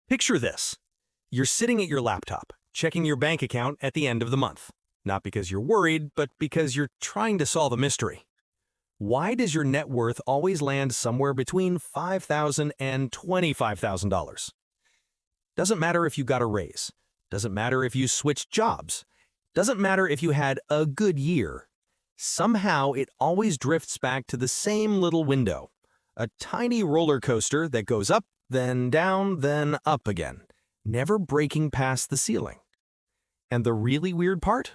Picture this. You're sitting at your laptop, checking your bank account at the end of the month. Not because you're worried, but because you're trying to solve a mystery. Why does your net worth always land somewhere between $5,000 and $25,000? Doesn't matter if you got a raise. Doesn't matter if you switched jobs. Doesn't matter if you had a good year. Somehow it always drifts back to the same little window. A tiny roller coaster that goes up, then down, then up again, never breaking past the ceiling. And the really weird part?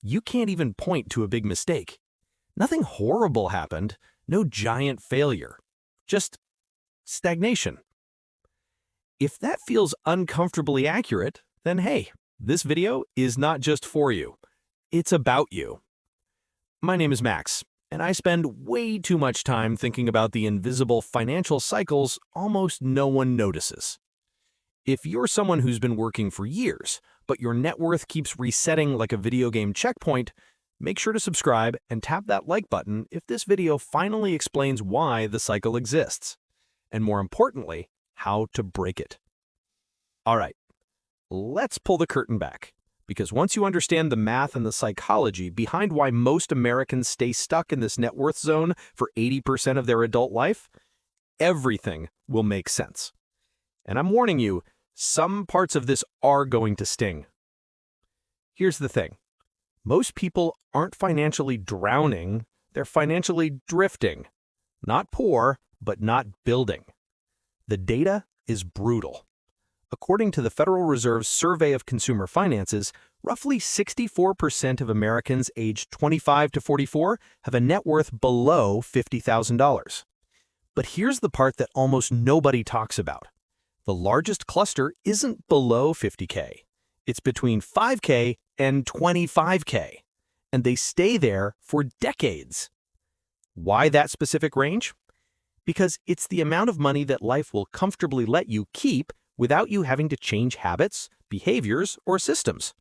You can't even point to a big mistake. Nothing horrible happened, no giant failure. Just stagnation. If that feels uncomfortably accurate, then hey, this video is not just for you. It's about you. My name is Max, and I spend way too much time thinking about the invisible financial cycles almost no one notices. If you're someone who's been working for years, but your net worth keeps resetting like a video game checkpoint, make sure to subscribe and tap that like button if this video finally explains why the cycle exists, and more importantly, how to break it. All right, let's pull the curtain back, because once you understand the math and the psychology behind why most Americans stay stuck in this net worth zone for 80% of their adult life, everything will make sense. And I'm warning you, some parts of this are going to sting. Here's the thing. Most people aren't financially drowning, they're financially drifting. Not poor, but not building. The data is brutal. According to the Federal Reserve's Survey of Consumer Finances, roughly 64% of Americans aged 25 to 44 have a net worth below $50,000. But here's the part that almost nobody talks about. The largest cluster isn't below 50K. It's between 5K and 25K, and they stay there for decades. Why that specific range? Because it's the amount of money that life will comfortably let you keep without you having to change habits, behaviors, or systems.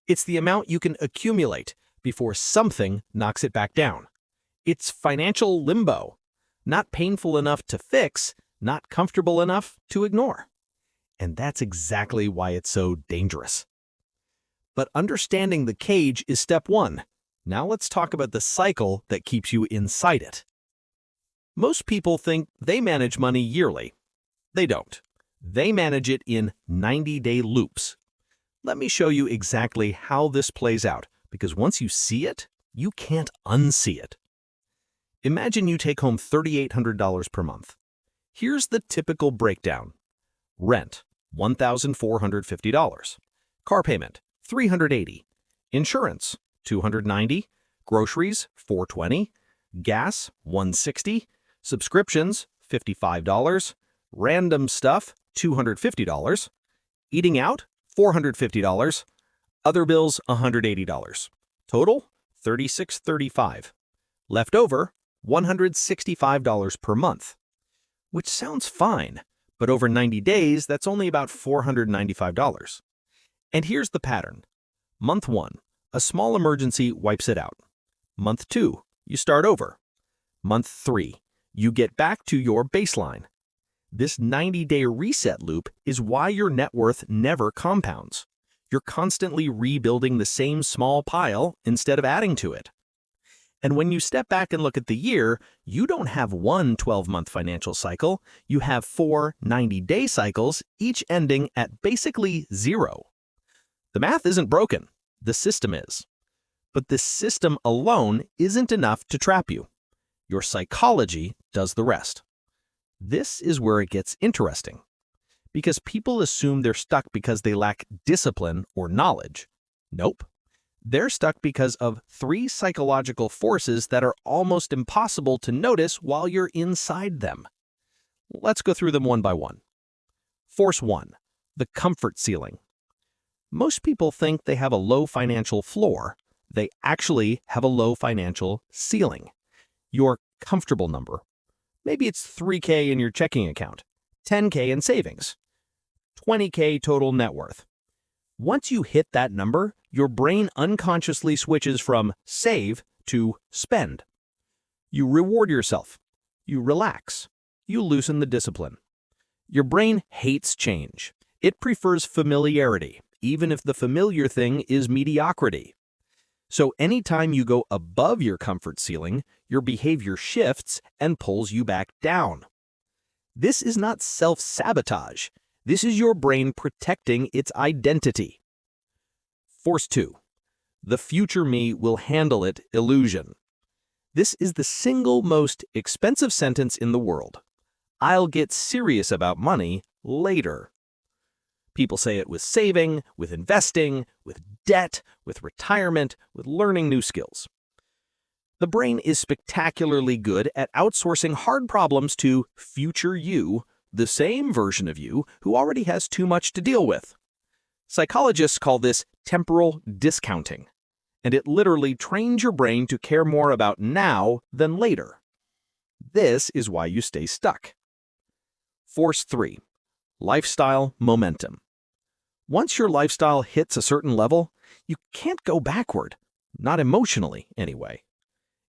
It's the amount you can accumulate before something knocks it back down. It's financial limbo, not painful enough to fix, not comfortable enough to ignore. And that's exactly why it's so dangerous. But understanding the cage is step one. Now let's talk about the cycle that keeps you inside it. Most people think they manage money yearly. They don't. They manage it in 90-day loops. Let me show you exactly how this plays out, because once you see it, you can't unsee it. Imagine you take home $3,800 per month. Here's the typical breakdown. Rent, $1,450. Car payment, $380. Insurance, $290. Groceries, $420. Gas, $160. Subscriptions, $55. Random stuff, $250. Eating out, $450. Other bills, $180. Total, $3635. Left over, $165 per month. Which sounds fine, but over 90 days, that's only about $495. And here's the pattern. Month 1, a small emergency wipes it out. Month 2, you start over. Month 3, you get back to your baseline. This 90-day reset loop is why your net worth never compounds. You're constantly rebuilding the same small pile instead of adding to it. And when you step back and look at the year, you don't have one 12-month financial cycle. You have 4 90-day cycles, each ending at basically zero. The math isn't broken. The system is. But this system alone isn't enough to trap you. Your psychology does the rest. This is where it gets interesting. Because people assume they're stuck because they lack discipline or knowledge. Nope. They're stuck because of 3 psychological forces that are almost impossible to notice while you're inside them. Let's go through them one by one. Force 1, the comfort ceiling. Most people think they have a low financial floor. They actually have a low financial ceiling. Your comfortable number. Maybe it's $3K in your checking account, $10K in savings, $20K total net worth. Once you hit that number, your brain unconsciously switches from save to spend. You reward yourself. You relax. You loosen the discipline. Your brain hates change. It prefers familiarity, even if the familiar thing is mediocrity. So anytime you go above your comfort ceiling, your behavior shifts and pulls you back down. This is not self-sabotage. This is your brain protecting its identity. Force 2. The future me will handle it illusion. This is the single most expensive sentence in the world. I'll get serious about money later. People say it with saving, with investing, with debt, with retirement, with learning new skills. The brain is spectacularly good at outsourcing hard problems to future you, the same version of you who already has too much to deal with. Psychologists call this temporal discounting, and it literally trains your brain to care more about now than later. This is why you stay stuck. Force 3. Lifestyle momentum. Once your lifestyle hits a certain level, you can't go backward, not emotionally anyway.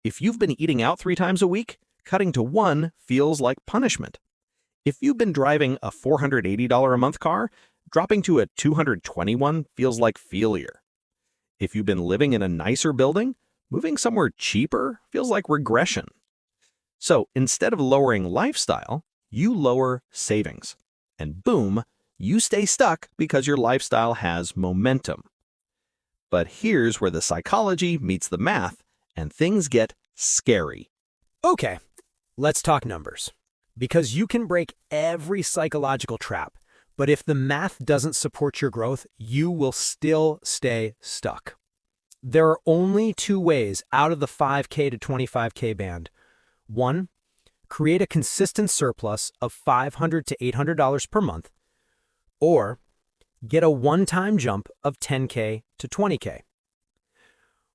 If you've been eating out 3 times a week, cutting to 1 feels like punishment. If you've been driving a $480 a month car, dropping to a $221 feels like failure. If you've been living in a nicer building, moving somewhere cheaper feels like regression. So instead of lowering lifestyle, you lower savings. And boom, you stay stuck because your lifestyle has momentum. But here's where the psychology meets the math and things get scary. Okay, let's talk numbers. Because you can break every psychological trap, but if the math doesn't support your growth, you will still stay stuck. There are only 2 ways out of the 5K to 25K band. 1, create a consistent surplus of $500 to $800 per month, or get a one-time jump of $10K to $20K.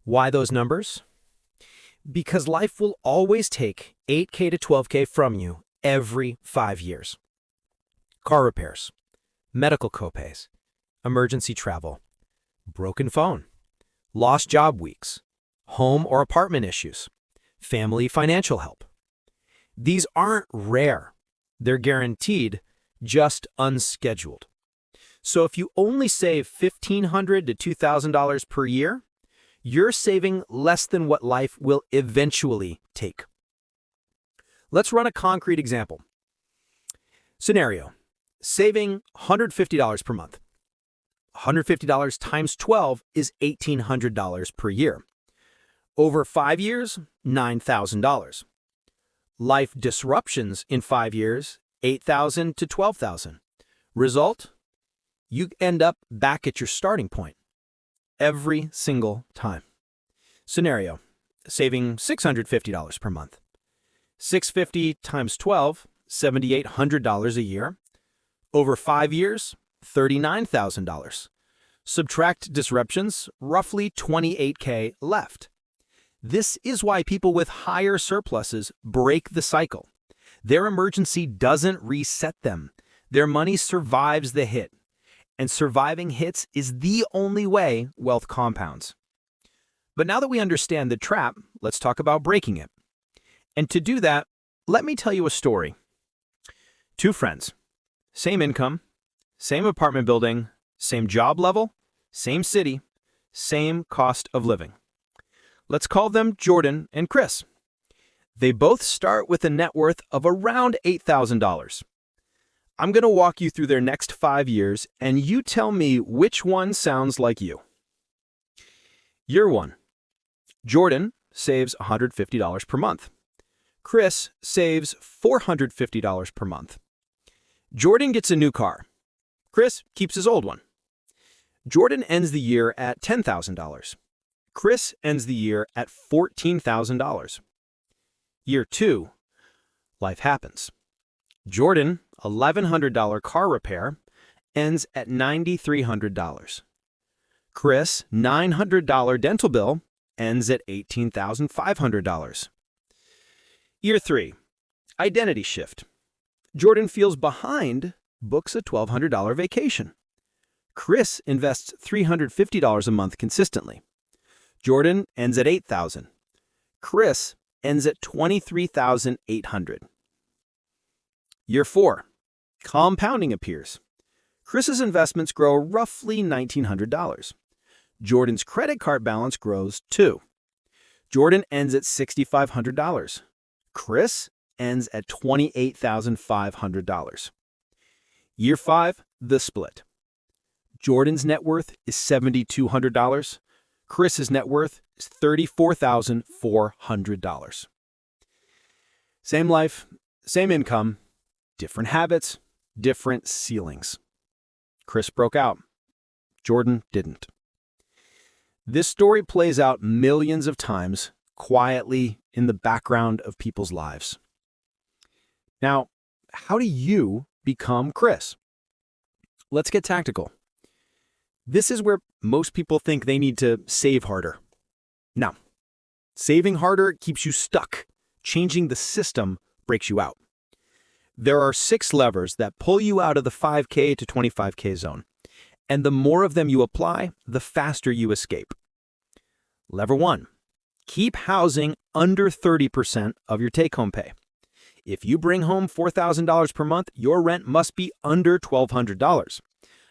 Why those numbers? Because life will always take $8K to $12K from you every 5 years. Car repairs, medical copays, emergency travel, broken phone, lost job weeks, home or apartment issues, family financial help. These aren't rare. They're guaranteed, just unscheduled. So if you only save $1,500 to $2,000 per year, you're saving less than what life will eventually take. Let's run a concrete example. Scenario: saving $150 per month. $150 times 12 is $1,800 per year. Over 5 years, $9,000. Life disruptions in 5 years, $8,000 to $12,000. Result? You end up back at your starting point every single time. Scenario: saving $650 per month. $650 times 12, $7,800 a year. Over 5 years, $39,000. Subtract disruptions, roughly $28K left. This is why people with higher surpluses break the cycle. Their emergency doesn't reset them. Their money survives the hit. And surviving hits is the only way wealth compounds. But now that we understand the trap, let's talk about breaking it. And to do that, let me tell you a story. 2 friends, same income, same apartment building, same job level, same city, same cost of living. Let's call them Jordan and Chris. They both start with a net worth of around $8,000. I'm going to walk you through their next 5 years, and you tell me which one sounds like you. Year 1. Jordan saves $150 per month. Chris saves $450 per month. Jordan gets a new car. Chris keeps his old one. Jordan ends the year at $10,000. Chris ends the year at $14,000. Year 2. Life happens. Jordan, $1,100 car repair, ends at $9,300. Chris, $900 dental bill, ends at $18,500. Year 3. Identity shift. Jordan feels behind, books a $1,200 vacation. Chris invests $350 a month consistently. Jordan ends at $8,000. Chris ends at $23,800. Year 4. Compounding appears. Chris's investments grow roughly $1,900. Jordan's credit card balance grows too. Jordan ends at $6,500. Chris ends at $28,500. Year 5, the split. Jordan's net worth is $7,200. Chris's net worth is $34,400. Same life, same income, different habits, different ceilings. Chris broke out. Jordan didn't. This story plays out millions of times quietly in the background of people's lives. Now, how do you become Chris? Let's get tactical. This is where most people think they need to save harder. No. Saving harder keeps you stuck. Changing the system breaks you out. There are 6 levers that pull you out of the 5K to 25K zone. And the more of them you apply, the faster you escape. Lever 1. Keep housing under 30% of your take-home pay. If you bring home $4,000 per month, your rent must be under $1,200.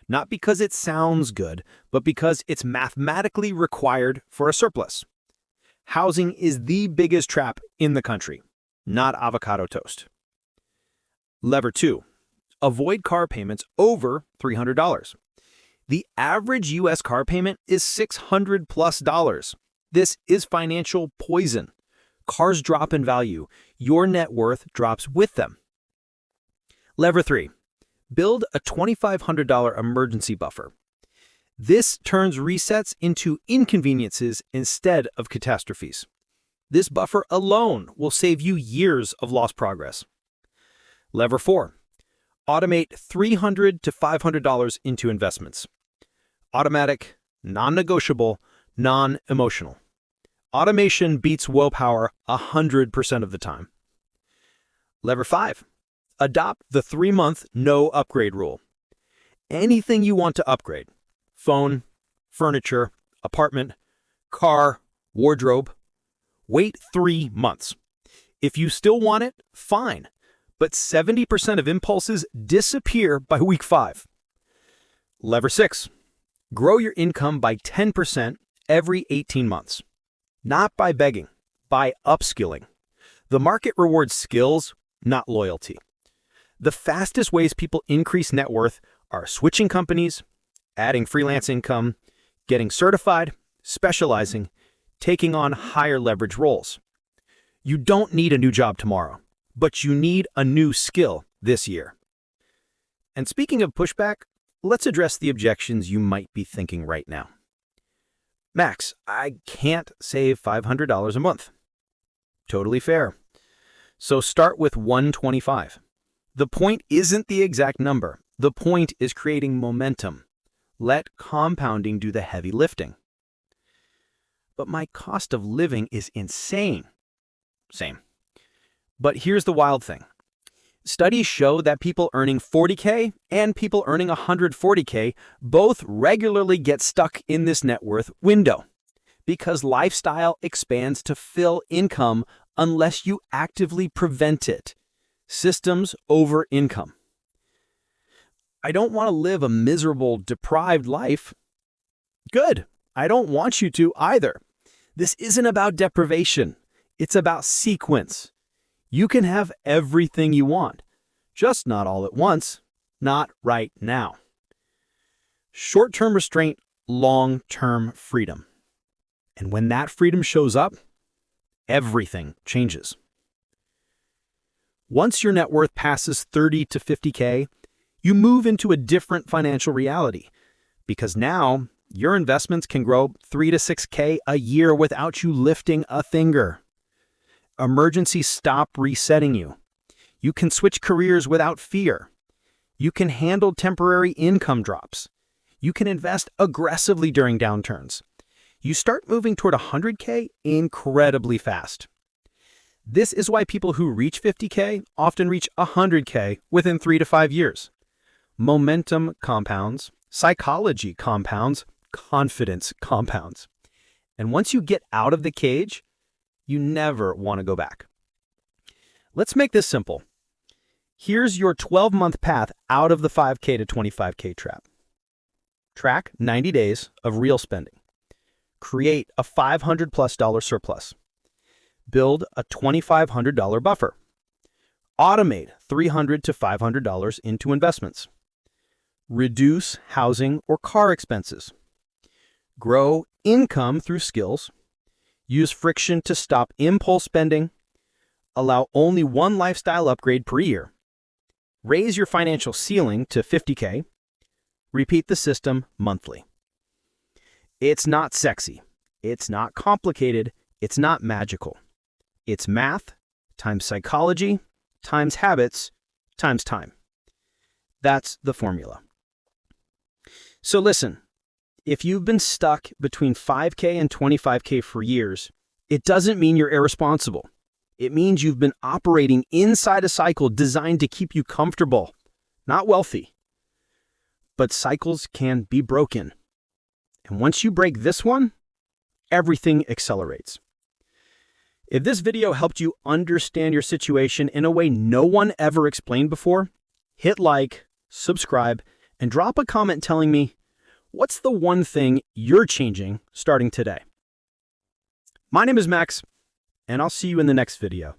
Not because it sounds good, but because it's mathematically required for a surplus. Housing is the biggest trap in the country, not avocado toast. Lever 2. Avoid car payments over $300. The average U.S. car payment is $600+. This is financial poison. Cars drop in value. Your net worth drops with them. Lever 3. Build a $2,500 emergency buffer. This turns resets into inconveniences instead of catastrophes. This buffer alone will save you years of lost progress. Lever 4. Automate $300 to $500 into investments. Automatic, non-negotiable, non-emotional. Automation beats willpower 100% of the time. Lever 5. Adopt the 3-month no upgrade rule. Anything you want to upgrade, phone, furniture, apartment, car, wardrobe, wait 3 months. If you still want it, fine. But 70% of impulses disappear by week 5. Lever 6. Grow your income by 10% every 18 months. Not by begging, by upskilling. The market rewards skills, not loyalty. The fastest ways people increase net worth are switching companies, adding freelance income, getting certified, specializing, taking on higher leverage roles. You don't need a new job tomorrow, but you need a new skill this year. And speaking of pushback, let's address the objections you might be thinking right now. Max, I can't save $500 a month. Totally fair. So start with $125. The point isn't the exact number. The point is creating momentum. Let compounding do the heavy lifting. But my cost of living is insane. Same. But here's the wild thing. Studies show that people earning $40K and people earning $140K both regularly get stuck in this net worth window because lifestyle expands to fill income unless you actively prevent it. Systems over income. I don't want to live a miserable, deprived life. Good. I don't want you to either. This isn't about deprivation. It's about sequence. You can have everything you want, just not all at once, not right now. Short-term restraint, long-term freedom. And when that freedom shows up, everything changes. Once your net worth passes 30 to 50K, you move into a different financial reality because now your investments can grow 3 to 6K a year without you lifting a finger. Emergencies stop resetting you. You can switch careers without fear. You can handle temporary income drops. You can invest aggressively during downturns. You start moving toward 100K incredibly fast. This is why people who reach 50K often reach 100K within 3 to 5 years. Momentum compounds, psychology compounds, confidence compounds. And once you get out of the cage, you never want to go back. Let's make this simple. Here's your 12-month path out of the 5K to 25K trap. Track 90 days of real spending. Create a $500+ surplus. Build a $2,500 buffer. Automate $300 to $500 into investments. Reduce housing or car expenses. Grow income through skills. Use friction to stop impulse spending. Allow only one lifestyle upgrade per year. Raise your financial ceiling to 50K. Repeat the system monthly. It's not sexy. It's not complicated. It's not magical. It's math times psychology times habits times time. That's the formula. So listen, if you've been stuck between 5K and 25K for years, it doesn't mean you're irresponsible. It means you've been operating inside a cycle designed to keep you comfortable, not wealthy. But cycles can be broken. And once you break this one, everything accelerates. If this video helped you understand your situation in a way no one ever explained before, hit like, subscribe, and drop a comment telling me, what's the one thing you're changing starting today? My name is Max, and I'll see you in the next video.